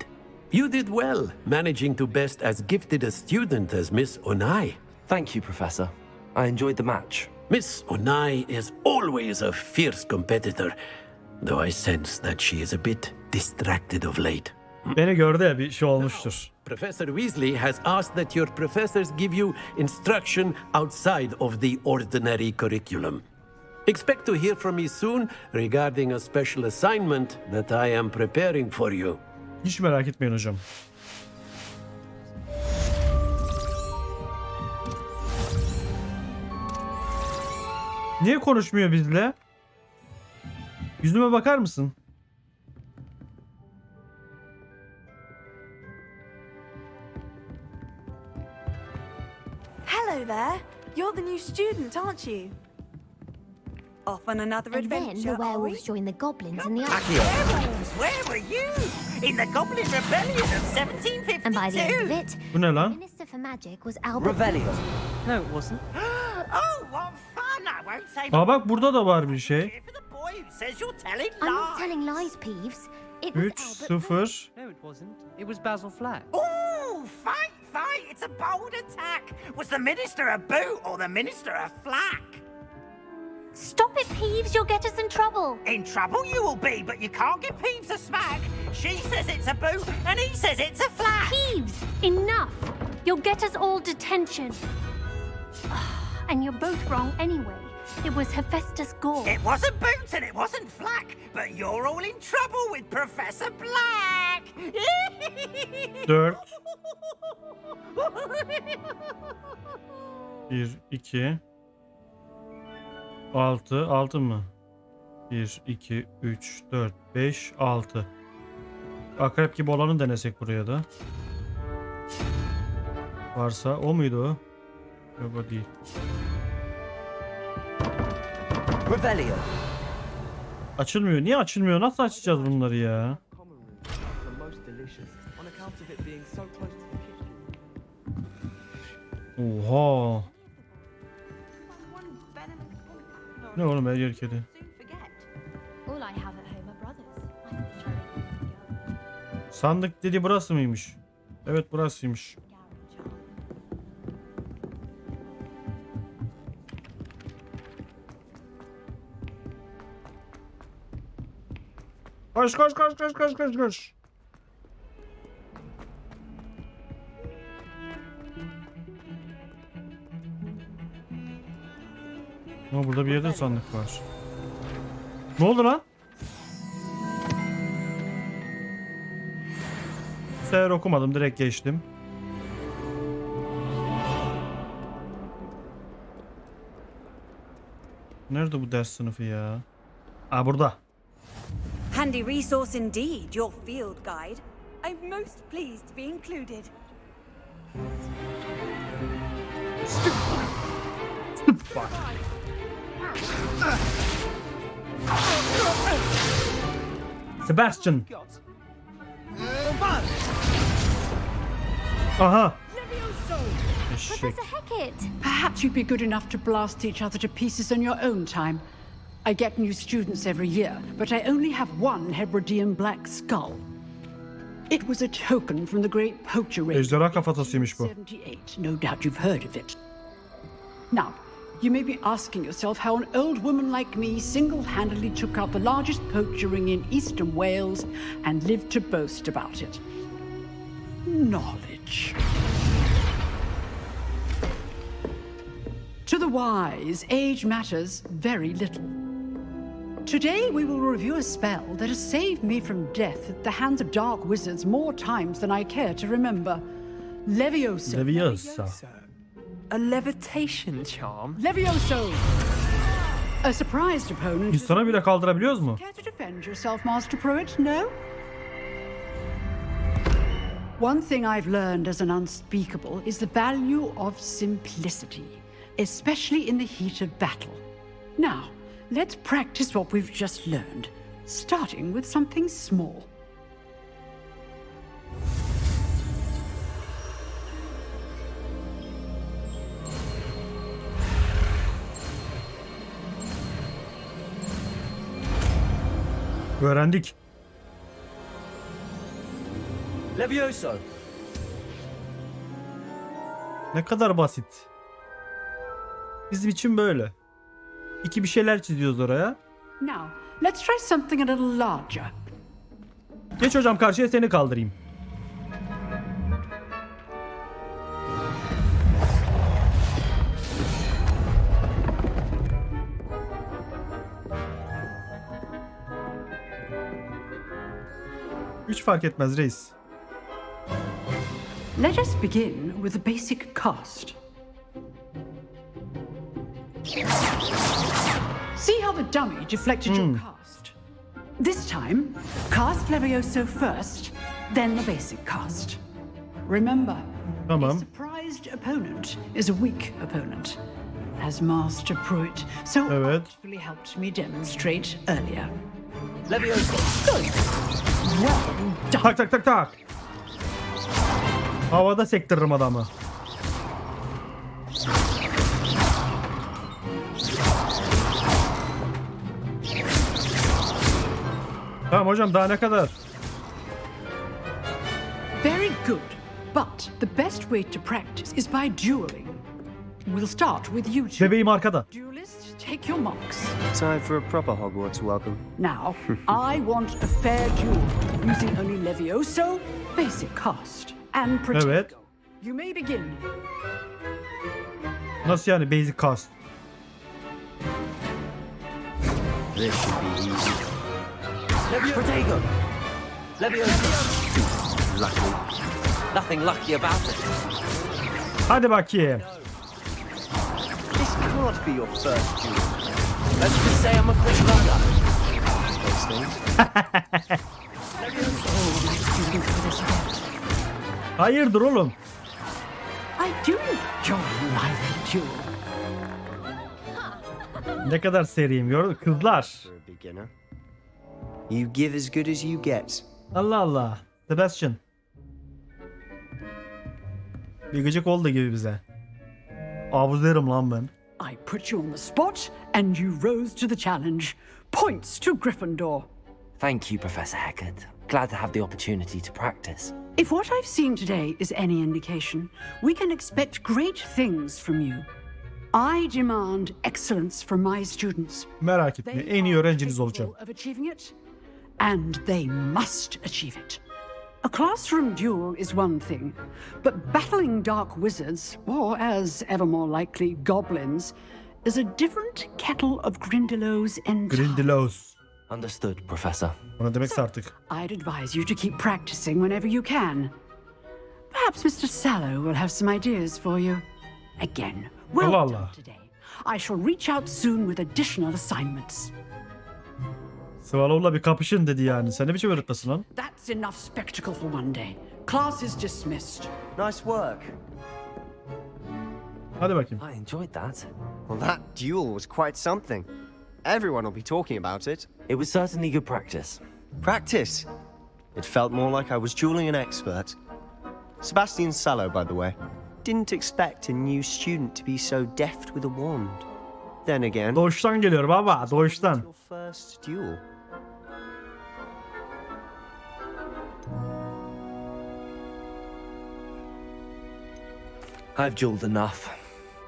You did well, managing to best as gifted a student as Miss Onai. Thank you, Professor. I enjoyed the match. Miss Onai is always a fierce competitor, though I sense that she is a bit distracted of late. Beni gördü ya, bir şey olmuştur. Professor Weasley has asked that your professors give you instruction outside of the ordinary curriculum. Expect to hear from me soon regarding a special assignment that I am preparing for you. Hiç merak etmeyin hocam. Niye konuşmuyor bizle? Yüzüme bakar mısın? Hello there. You're the new student, aren't you? Off on another And then adventure, the are we? werewolves joined the goblins and the Werewolves, where were you? In the Goblin Rebellion of 1752. And by the end of it, Bu ne the lan? Minister for Magic was Albert. Revelio. No, it wasn't. Oh, what fun! I won't say Aa bak, burada da var bir şey. for the boy who says you're telling I'm not lies. telling lies, Peeves. It was 3-0. No, it wasn't. It was Basil Flack. Oh, fight, fight! It's a bold attack. Was the minister a boot or the minister a flack? Stop it, Peeves. You'll get us in trouble. In trouble you will be, but you can't give Peeves a smack. She says it's a boot, and he says it's a flack. Peeves, enough. You'll get us all detention. And you're both wrong anyway. It was Hephaestus Gore. It wasn't boot and it wasn't flack, but you're all in trouble with Professor Black. 4. 1, 2. 6. 6 mı? 1, 2, 3, 4, 5, 6. Akrep gibi olanı denesek buraya da. Varsa o muydu o? Yok, o değil. Revelio. Açılmıyor. Niye açılmıyor? Nasıl açacağız bunları ya? The most delicious on account of it being so close to the kitchen. Oha. Ne oğlum, her yer kedi. All I have at home are brothers. I can show you. Sandık dedi, burası mıymış? Evet, burasıymış. Koş koş koş koş koş koş koş. Ama burada bir yerde sandık var. Ne oldu lan? Bu sefer okumadım, direkt geçtim. Nerede bu ders sınıfı ya? Aa, burada. Handy resource indeed, your field guide. I'm most pleased to be included. Sebastian. Aha. Professor Hecat! Perhaps you'd be good enough to blast each other to pieces in your own time. I get new students every year, but I only have one Hebridean black skull. It was a token from the great poacher raid. Ejderha kafatasıymış bu. 78. No doubt you've heard of it. Now, you may be asking yourself how an old woman like me single-handedly took out the largest poacher ring in eastern Wales and lived to boast about it. Knowledge. To the wise, age matters very little. Today we will review a spell that has saved me from death at the hands of dark wizards more times than I care to remember. Levioso. Leviosa. A levitation charm? Levioso! A surprised opponent. İnsana bile kaldırabiliyoruz mu? Care to defend yourself, Master Pruitt? No? One thing I've learned as an unspeakable is the value of simplicity, especially in the heat of battle. Now, let's practice what we've just learned, starting with something small. Öğrendik. Levioso. Ne kadar basit. Bizim için böyle. İki bir şeyler çiziyoruz oraya. Now, let's try something a little larger. Geç hocam karşıya, seni kaldırayım. Hiç fark etmez reis. Let us begin with the basic cast. See how the dummy deflected your cast? This time, cast Levioso first, then the basic cast. Remember, a surprised opponent is a weak opponent, as Master Pruitt so artfully helped me demonstrate earlier. Levioso. Well done. Tak tak tak tak. Havada sektiririm adamı. Tamam hocam, daha ne kadar? Very good. But the best way to practice is by dueling. We'll start with you two. Bebeğim arkada. Duelists, take your marks. Time for a proper Hogwarts welcome. Now, I want a fair duel, using only Levioso, basic cast, and Protego. Evet. You may begin. Nasıl yani basic cast? This should be easy. Protego. Levioso. Lucky. Nothing lucky about it. Hadi bakayım. This can't be your first duel. Let's just say I'm a quick learner. Those things. Hayırdır oğlum? I do enjoy life duel. Ne kadar seriyim gördün mü? Kızlar. For a beginner. You give as good as you get. Allah Allah. Sebastian. Bir gıcık oldu gibi bize. Abuzer'im lan ben. I put you on the spot, and you rose to the challenge. Points to Gryffindor. Thank you, Professor Heckard. Glad to have the opportunity to practice. If what I've seen today is any indication, we can expect great things from you. I demand excellence from my students. Merak etme, en iyi öğrenciniz olacağım. Of achieving it, and they must achieve it. A classroom duel is one thing, but battling dark wizards, or as ever more likely, goblins, is a different kettle of Grindylows entirely. Grindylows. Understood, Professor. O ne demekse artık. I'd advise you to keep practicing whenever you can. Perhaps Mr. Sallow will have some ideas for you. Again, well Allah done Allah. today. I shall reach out soon with additional assignments. Swallow'la bir kapışın dedi yani. Sen ne biçim öğretmesin lan? That's enough spectacle for one day. Class is dismissed. Nice work. Hadi bakayım. I enjoyed that. Well, that duel was quite something. Everyone will be talking about it. It was certainly good practice. Practice? It felt more like I was dueling an expert. Sebastian Sallow, by the way. Didn't expect a new student to be so deft with a wand. Then again... Doğuştan geliyor baba, doğuştan. Your first duel. I've dueled enough.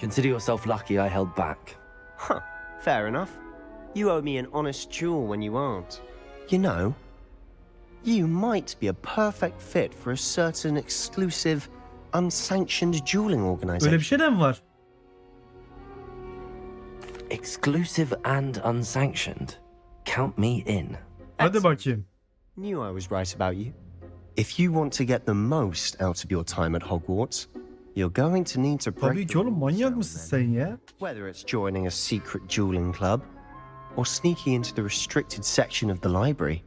Consider yourself lucky I held back. Huh, fair enough. You owe me an honest duel when you aren't. You know, you might be a perfect fit for a certain exclusive, unsanctioned dueling organization. Öyle bir şey de mi var? Exclusive and unsanctioned. Count me in. Hadi bakayım. Knew I was right about you. If you want to get the most out of your time at Hogwarts, you're going to need to break Tabii ki oğlum, manyak mısın sen ya? Whether it's joining a secret dueling club or sneaking into the restricted section of the library,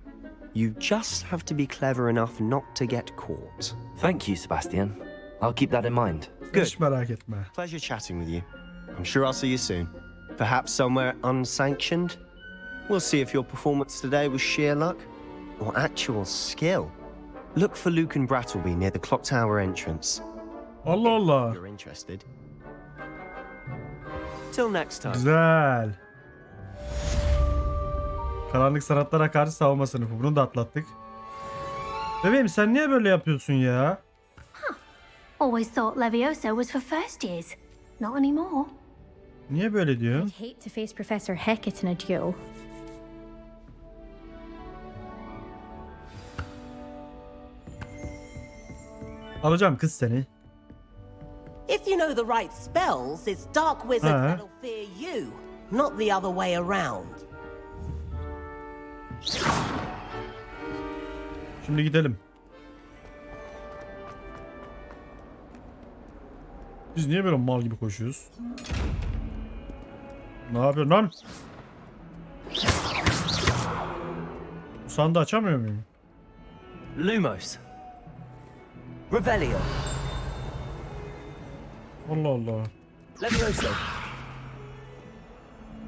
you just have to be clever enough not to get caught. Thank you, Sebastian. I'll keep that in mind. Good. Hiç merak etme. Pleasure chatting with you. I'm sure I'll see you soon. Perhaps somewhere unsanctioned? We'll see if your performance today was sheer luck or actual skill. Look for Luke and Brattleby near the clock tower entrance. Allah Allah. If you're interested. Till next time. Güzel. Karanlık sanatlara karşı savunma sınıfı. Bunu da atlattık. Bebeğim sen niye böyle yapıyorsun ya? Always thought Levioso was for first years. Not anymore. Niye böyle diyor? I'd hate to face Professor Hecat in a duel. Alacağım kız seni. If you know the right spells, it's dark wizards that'll fear you, not the other way around. Şimdi gidelim. Biz niye böyle mal gibi koşuyoruz? Ne yapıyorsun lan? Bu sandığı açamıyor muyum? Lumos. Revelio. Allah Allah. Levioso.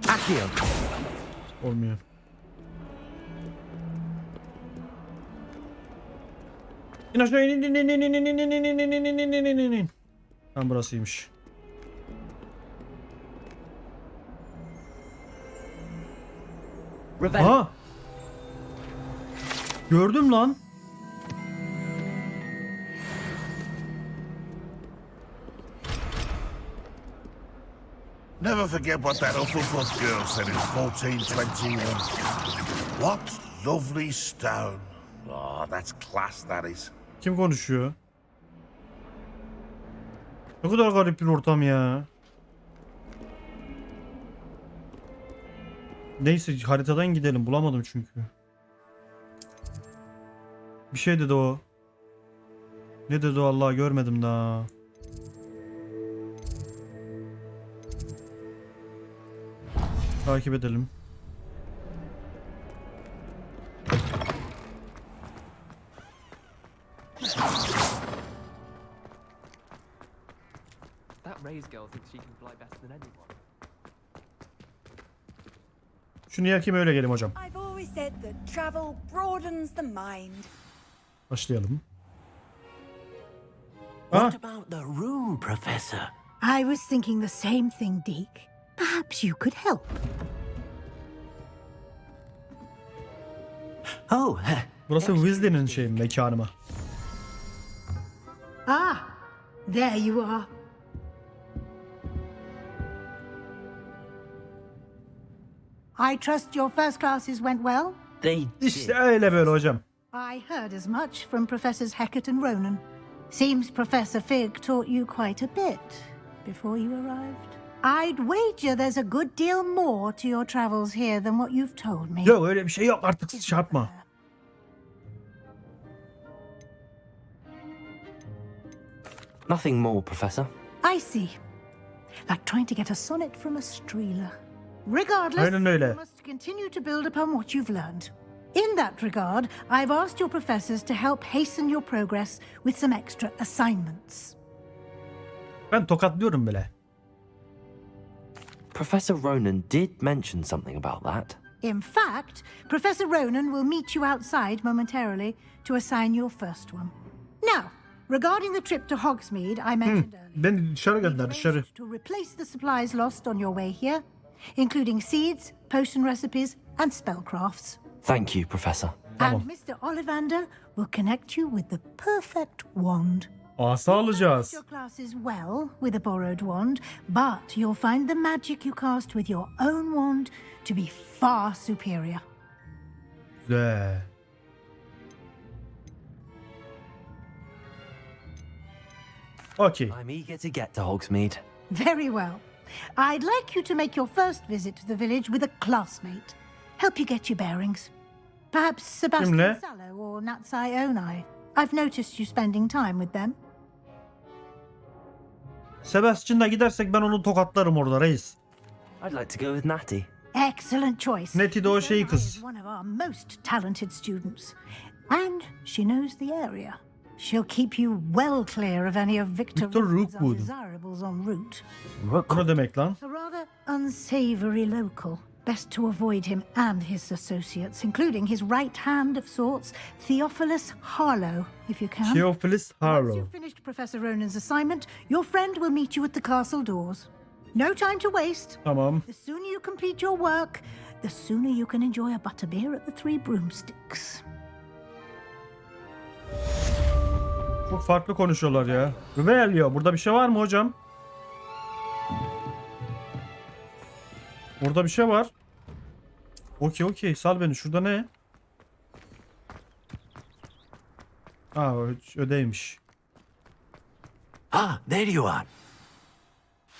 Accio. Olmuyor. İn aşağı in. Tam burasıymış. Ha! Gördüm lan. Never forget what that Hufflepuff girl said in 1421. What lovely stone. Oh, that's class, that is. Kim konuşuyor? Ne kadar garip bir ortam ya. Neyse haritadan gidelim. Bulamadım çünkü. Bir şey dedi o. Ne dedi o Allah görmedim daha. Takip edelim. That Ray's girl thinks she can fly better than anyone. Şunu yakayım öyle geleyim hocam. I've always said that travel broadens the mind. Başlayalım. What about the room, Professor? I was thinking the same thing, Deke. Perhaps you could help. Oh, Burası Weasley'nin şeyi, mekanı mı? Ah, there you are. I trust your first classes went well? İşte öyle böyle hocam. I heard as much from Professors Hecat and Ronan. Seems Professor Fig taught you quite a bit before you arrived. I'd wager there's a good deal more to your travels here than what you've told me. Yok öyle bir şey yok artık şey yapma. Nothing more, Professor. I see. Like trying to get a sonnet from a streeler. Regardless, Aynen öyle. you must continue to build upon what you've learned. In that regard, I've asked your professors to help hasten your progress with some extra assignments. Ben tokatlıyorum bile. Professor Ronan did mention something about that. In fact, Professor Ronan will meet you outside momentarily to assign your first one. Now, regarding the trip to Hogsmeade I mentioned earlier, Beni dışarı gönder dışarı. to replace the supplies lost on your way here, including seeds, potion recipes, and spellcrafts. Thank you, Professor. And Mr. Ollivander will connect you with the perfect wand. Asa alacağız. Your classes well with a borrowed wand, but you'll find the magic you cast with your own wand to be far superior. Güzel. Okay. I'm eager to get to Hogsmeade. Very well. I'd like you to make your first visit to the village with a classmate. Help you get your bearings. Perhaps Sebastian Kimle? Sallow or Natsai Onai. I've noticed you spending time with them. Sebastian'la gidersek ben onu tokatlarım orada reis. I'd like to go with Natty. Excellent choice. Nettie de o Miss şey Onai kız. is one of our most talented students. And she knows the area. She'll keep you well clear of any of Victor Rookwood's undesirables en route. Bu ne demek lan? A rather unsavory local. Best to avoid him and his associates, including his right hand of sorts, Theophilus Harlow, if you can. Theophilus Once Harlow. you've finished Professor Ronan's assignment, your friend will meet you at the castle doors. No time to waste. Tamam. The sooner you complete your work, the sooner you can enjoy a butterbeer at the Three Broomsticks. Çok farklı konuşuyorlar ya. Rüveliyor. Burada bir şey var mı hocam? Burada bir şey var. Okey. Sal beni. Şurada ne? Ödeymiş. Ah, there you are.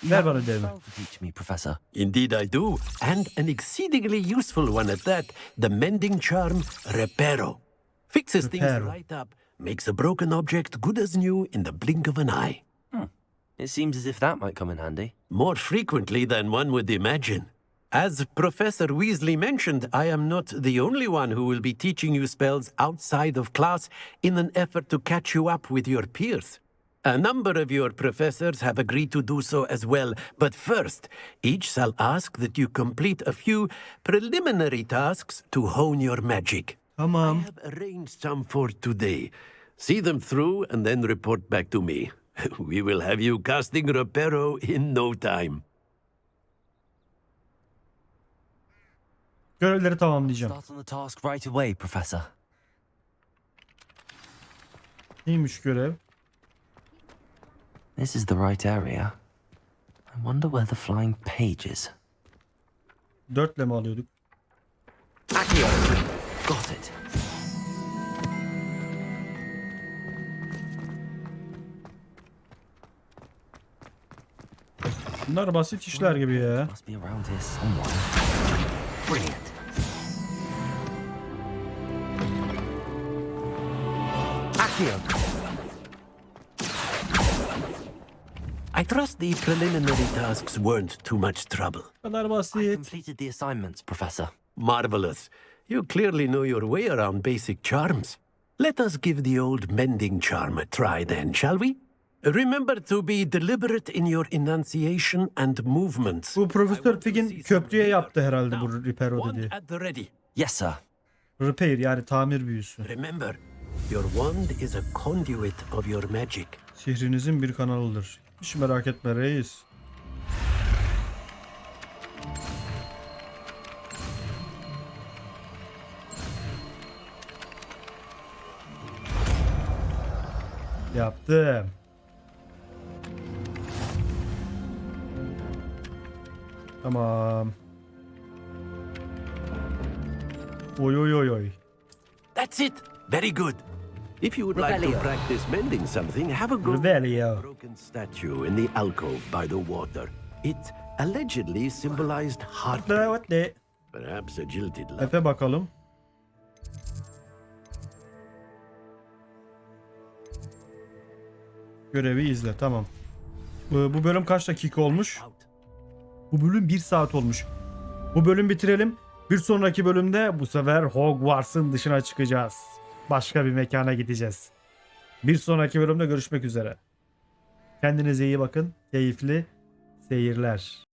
Ver bana ödevimi. To teach me, Professor. Indeed I do, and an exceedingly useful one at that, the mending charm Reparo. Fixes things Reparo. right up, makes a broken object good as new in the blink of an eye. It seems as if that might come in handy. More frequently than one would imagine. As Professor Weasley mentioned, I am not the only one who will be teaching you spells outside of class in an effort to catch you up with your peers. A number of your professors have agreed to do so as well, but first, each shall ask that you complete a few preliminary tasks to hone your magic. Tamam. I have arranged some for today. See them through and then report back to me. We will have you casting Reparo in no time. Görevleri tamamlayacağım. Start on the task right away, Professor. Neymiş görev? This is the right area. I wonder where the flying page is. 4'le mi alıyorduk? Got it. Bunlar basit işler gibi ya. Must be around here somewhere. Brilliant. I trust the preliminary tasks weren't too much trouble. Kadar I basit. completed the assignments, Professor. Marvelous. You clearly know your way around basic charms. Let us give the old mending charm a try then, shall we? Remember to be deliberate in your enunciation and movements. Bu Profesör Fig'in köprüye yaptı herhalde bu Reparo dediği. At the ready. Yes, sir. Repair yani tamir büyüsü. Remember, your wand is a conduit of your magic. Sihrinizin bir kanalıdır. Hiç merak etme reis. Yaptım. Tamam. Oy. That's it. Very good. If you would like to practice mending something, have a go at Revelio. the broken statue in the alcove by the water. It allegedly symbolized heartbreak. Perhaps a jilted love. Efe bakalım. Görevi izle. Tamam. Bu bölüm kaç dakika olmuş? Bu bölüm 1 saat olmuş. Bu bölüm bitirelim. Bir sonraki bölümde bu sefer Hogwarts'ın dışına çıkacağız. Başka bir mekana gideceğiz. Bir sonraki bölümde görüşmek üzere. Kendinize iyi bakın. Keyifli seyirler.